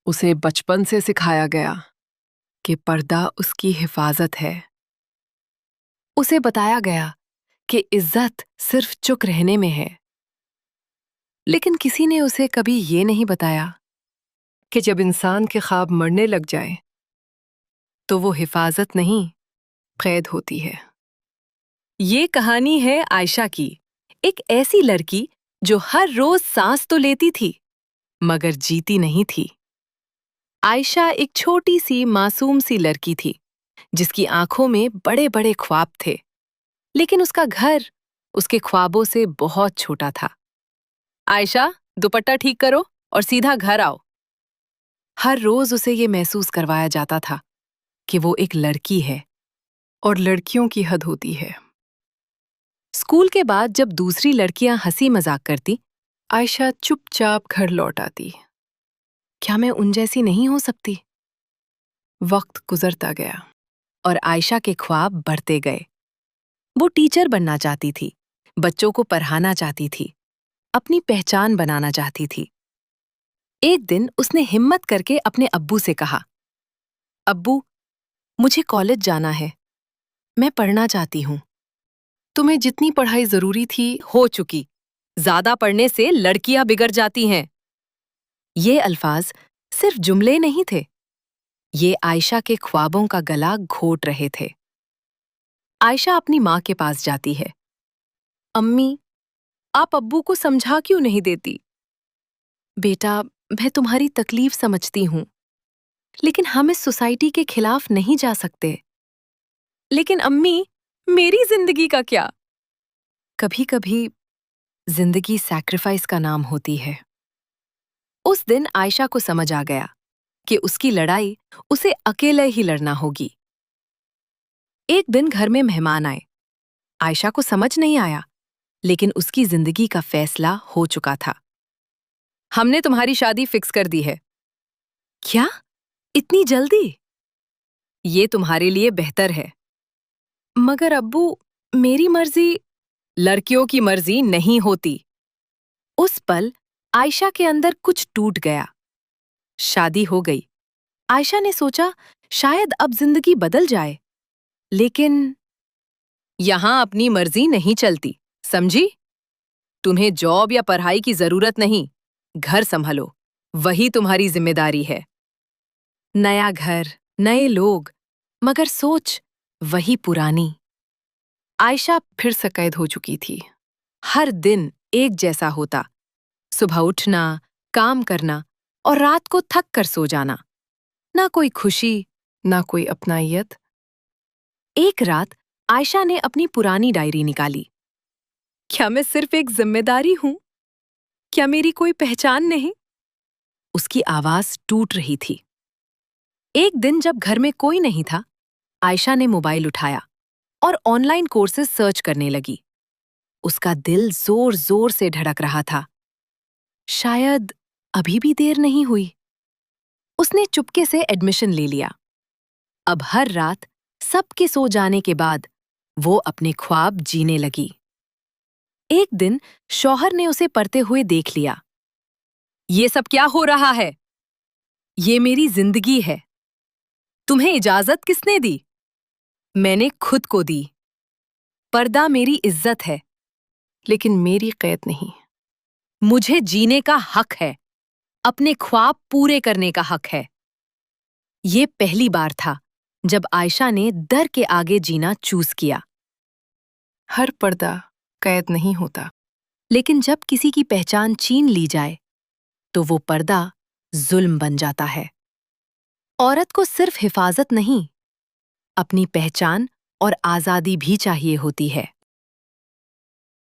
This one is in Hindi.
उसे बचपन से सिखाया गया कि पर्दा उसकी हिफाजत है। उसे बताया गया कि इज्जत सिर्फ चुप रहने में है। लेकिन किसी ने उसे कभी ये नहीं बताया कि जब इंसान के ख्वाब मरने लग जाए तो वो हिफाजत नहीं, कैद होती है। ये कहानी है आयशा की, एक ऐसी लड़की जो हर रोज सांस तो लेती थी मगर जीती नहीं थी। आयशा एक छोटी सी मासूम सी लड़की थी जिसकी आंखों में बड़े बड़े ख्वाब थे, लेकिन उसका घर उसके ख्वाबों से बहुत छोटा था। आयशा, दुपट्टा ठीक करो और सीधा घर आओ। हर रोज उसे ये महसूस करवाया जाता था कि वो एक लड़की है और लड़कियों की हद होती है। स्कूल के बाद जब दूसरी लड़कियां हंसी मजाक करती, आयशा चुपचाप घर लौट आती। क्या मैं उन जैसी नहीं हो सकती? वक्त गुजरता गया और आयशा के ख्वाब बढ़ते गए। वो टीचर बनना चाहती थी, बच्चों को पढ़ाना चाहती थी, अपनी पहचान बनाना चाहती थी। एक दिन उसने हिम्मत करके अपने अब्बू से कहा, अब्बू, मुझे कॉलेज जाना है, मैं पढ़ना चाहती हूँ। तुम्हें जितनी पढ़ाई जरूरी थी हो चुकी, ज्यादा पढ़ने से लड़कियां बिगड़ जाती हैं। ये अल्फाज सिर्फ जुमले नहीं थे, ये आयशा के ख्वाबों का गला घोट रहे थे। आयशा अपनी माँ के पास जाती है। अम्मी, आप अब्बू को समझा क्यों नहीं देती? बेटा, मैं तुम्हारी तकलीफ समझती हूँ, लेकिन हम इस सोसाइटी के खिलाफ नहीं जा सकते। लेकिन अम्मी, मेरी जिंदगी का क्या? कभी-कभी जिंदगी सैक्रिफाइस का नाम होती है। उस दिन आयशा को समझ आ गया कि उसकी लड़ाई उसे अकेले ही लड़ना होगी। एक दिन घर में मेहमान आए। आयशा को समझ नहीं आया, लेकिन उसकी जिंदगी का फैसला हो चुका था। हमने तुम्हारी शादी फिक्स कर दी है। क्या? इतनी जल्दी? ये तुम्हारे लिए बेहतर है। मगर अब्बू, मेरी मर्जी। लड़कियों की मर्जी नहीं होती। उस पल आयशा के अंदर कुछ टूट गया। शादी हो गई। आयशा ने सोचा शायद अब जिंदगी बदल जाए, लेकिन यहां अपनी मर्जी नहीं चलती, समझी? तुम्हें जॉब या पढ़ाई की जरूरत नहीं, घर संभालो, वही तुम्हारी जिम्मेदारी है। नया घर, नए लोग, मगर सोच वही पुरानी। आयशा फिर से कैद हो चुकी थी। हर दिन एक जैसा होता, सुबह उठना, काम करना और रात को थक कर सो जाना। ना कोई खुशी, ना कोई अपनायत। एक रात आयशा ने अपनी पुरानी डायरी निकाली। क्या मैं सिर्फ एक जिम्मेदारी हूं? क्या मेरी कोई पहचान नहीं? उसकी आवाज टूट रही थी। एक दिन जब घर में कोई नहीं था, आयशा ने मोबाइल उठाया और ऑनलाइन कोर्सेज सर्च करने लगी। उसका दिल जोर जोर से धड़क रहा था। शायद अभी भी देर नहीं हुई। उसने चुपके से एडमिशन ले लिया। अब हर रात सबके सो जाने के बाद वो अपने ख्वाब जीने लगी। एक दिन शौहर ने उसे पढ़ते हुए देख लिया। ये सब क्या हो रहा है? ये मेरी जिंदगी है। तुम्हें इजाजत किसने दी? मैंने खुद को दी। पर्दा मेरी इज्जत है, लेकिन मेरी कैद नहीं। मुझे जीने का हक है, अपने ख्वाब पूरे करने का हक है। ये पहली बार था जब आयशा ने डर के आगे जीना चूज किया। हर पर्दा कैद नहीं होता, लेकिन जब किसी की पहचान छीन ली जाए तो वो पर्दा जुल्म बन जाता है। औरत को सिर्फ हिफाजत नहीं, अपनी पहचान और आजादी भी चाहिए होती है।